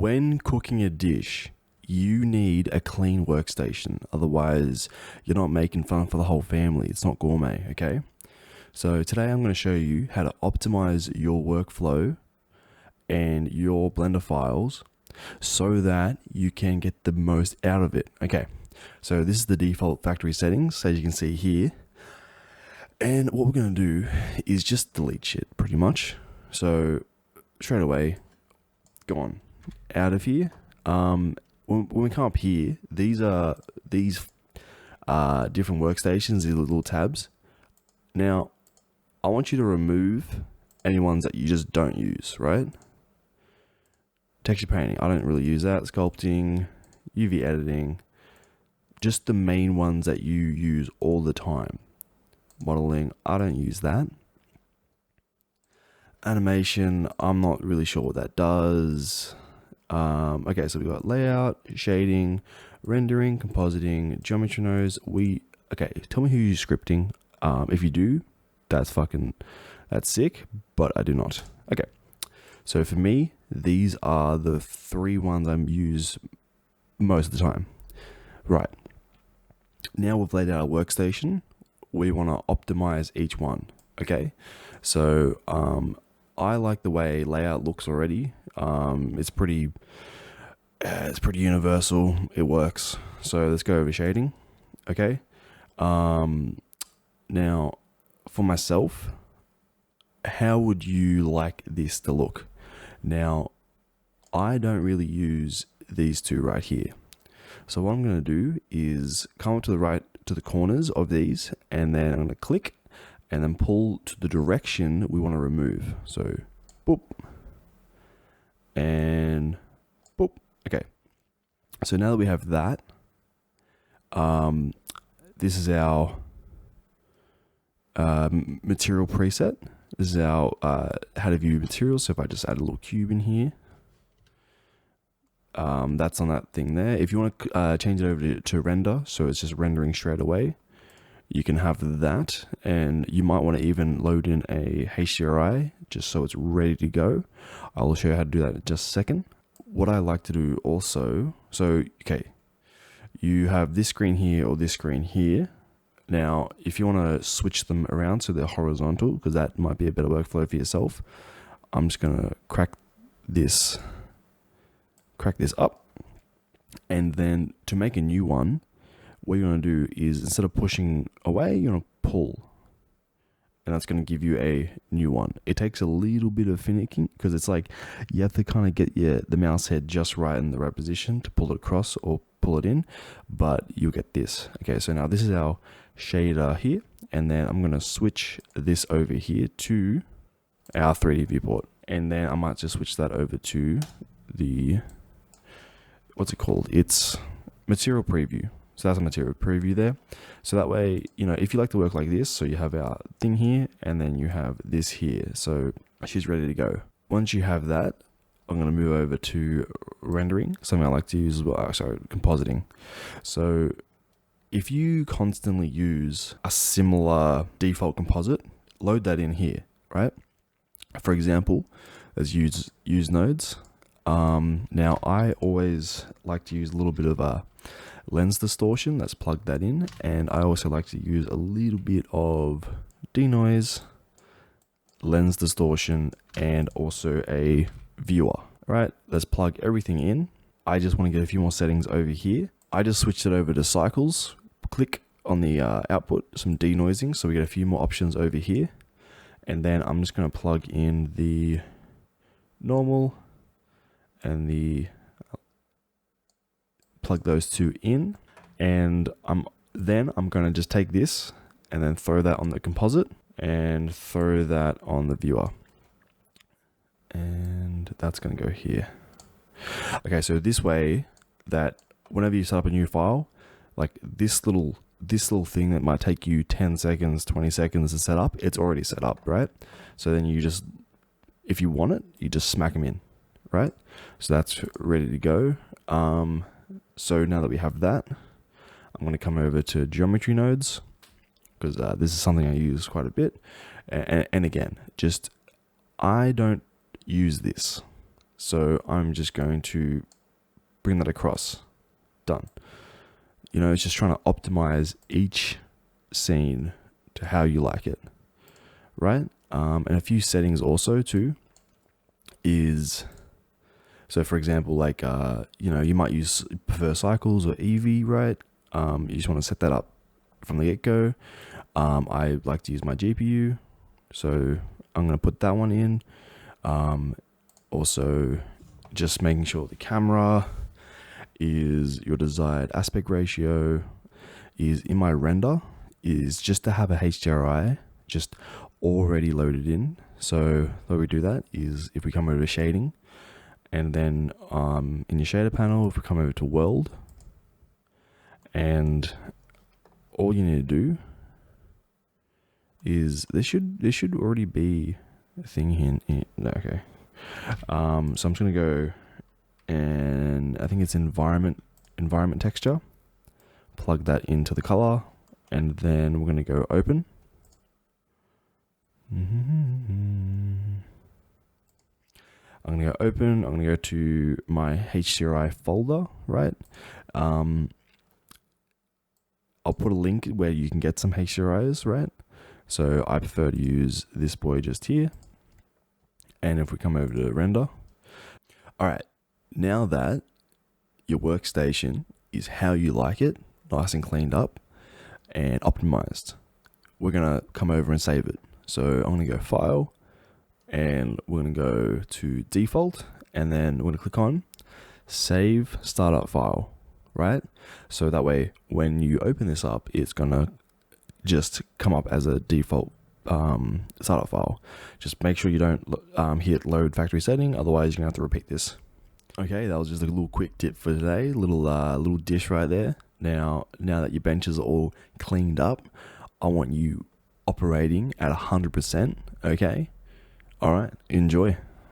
When cooking a dish, you need a clean workstation. Otherwise, you're not making fun for the whole family. It's not gourmet, okay? So today I'm going to show you how to optimize your workflow and your Blender files so that you can get the most out of it. Okay, so this is the default factory settings, as you can see here. And what we're going to do is just delete shit, pretty much. So straight away, go on out of here. When we come up here, these are different workstations, these little tabs. Now, I want you to remove any ones that you just don't use, right? Texture painting, I don't really use that. Sculpting, UV editing, just the main ones that you use all the time. Modeling, I don't use that. Animation, I'm not really sure what that does. Okay, so we got layout, shading, rendering, compositing, geometry nodes. Okay, tell me who you're scripting. If you do, that's sick, but I do not. Okay, so for me, these are the three ones I use most of the time. Right, now we've laid out a workstation. We want to optimize each one. Okay, so I like the way layout looks already. It's pretty universal. It works. So let's go over shading. Okay. Now, for myself, how would you like this to look? Now, I don't really use these two right here. So what I'm going to do is come up to the right to the corners of these, and then I'm going to click and then pull to the direction we want to remove. So, boop, and boop. Okay. So now that we have that, this is our material preset. This is our how to view materials. So if I just add a little cube in here, that's on that thing there. If you want to change it over to render, so it's just rendering straight away, you can have that, and you might want to even load in a HDRI just so it's ready to go. I'll show you how to do that in just a second. What I like to do also, so okay, you have this screen here or this screen here. Now, if you want to switch them around so they're horizontal, because that might be a better workflow for yourself, I'm just going to crack this up, and then to make a new one, what you're going to do is, instead of pushing away, you're going to pull, and that's going to give you a new one. It takes a little bit of finicking, because it's like you have to kind of get the mouse head just right in the right position to pull it across or pull it in, but you'll get this. Okay, so now this is our shader here, and then I'm going to switch this over here to our 3D viewport, and then I might just switch that over to the, what's it called? It's material preview. So that's a material preview there. So that way, if you like to work like this, so you have our thing here, and then you have this here. So she's ready to go. Once you have that, I'm going to move over to rendering, something I like to use as well. Sorry, compositing. So if you constantly use a similar default composite, load that in here, right? For example, let's use nodes. Now I always like to use a little bit of a lens distortion. Let's plug that in, and I also like to use a little bit of denoise, lens distortion, and also a viewer. Right, let's plug everything in. I just want to get a few more settings over here. I just switched it over to cycles. Click on the output, some denoising, so we get a few more options over here. And then I'm just going to plug in the normal and plug those two in, and I'm going to just take this and then throw that on the composite and throw that on the viewer, and that's going to go here. Okay, so this way, that whenever you set up a new file, like this little thing that might take you 10 seconds, 20 seconds to set up, it's already set up, right? So then you just, if you want it, you just smack them in, right? So that's ready to go. So now that we have that, I'm going to come over to geometry nodes, because this is something I use quite a bit. And again, just, I don't use this. So I'm just going to bring that across. Done. You know, it's just trying to optimize each scene to how you like it, right? And a few settings also too is, so for example, like, you know, you might prefer cycles or EV, right? You just want to set that up from the get-go. I like to use my GPU, so I'm going to put that one in. Also, just making sure the camera is your desired aspect ratio, is in my render, is just to have a HDRI just already loaded in. So the way we do that is if we come over to shading, and then in your shader panel, if we come over to world, and all you need to do is there should already be a thing here. No, okay. So I'm just gonna go, and I think it's environment texture. Plug that into the color, and then we're gonna go open. I'm gonna go open. I'm gonna go to my HDRI folder, right? I'll put a link where you can get some HDRIs, right? So I prefer to use this boy just here. And if we come over to render, all right, now that your workstation is how you like it, nice and cleaned up and optimized, we're gonna come over and save it. So I'm gonna go file, and we're gonna go to default, and then we're gonna click on save startup file, right? So that way, when you open this up, it's gonna just come up as a default startup file. Just make sure you don't hit load factory setting, otherwise you're gonna have to repeat this. Okay, that was just a little quick tip for today, little dish right there. Now that your benches are all cleaned up, I want you operating at 100%. Okay, all right, enjoy.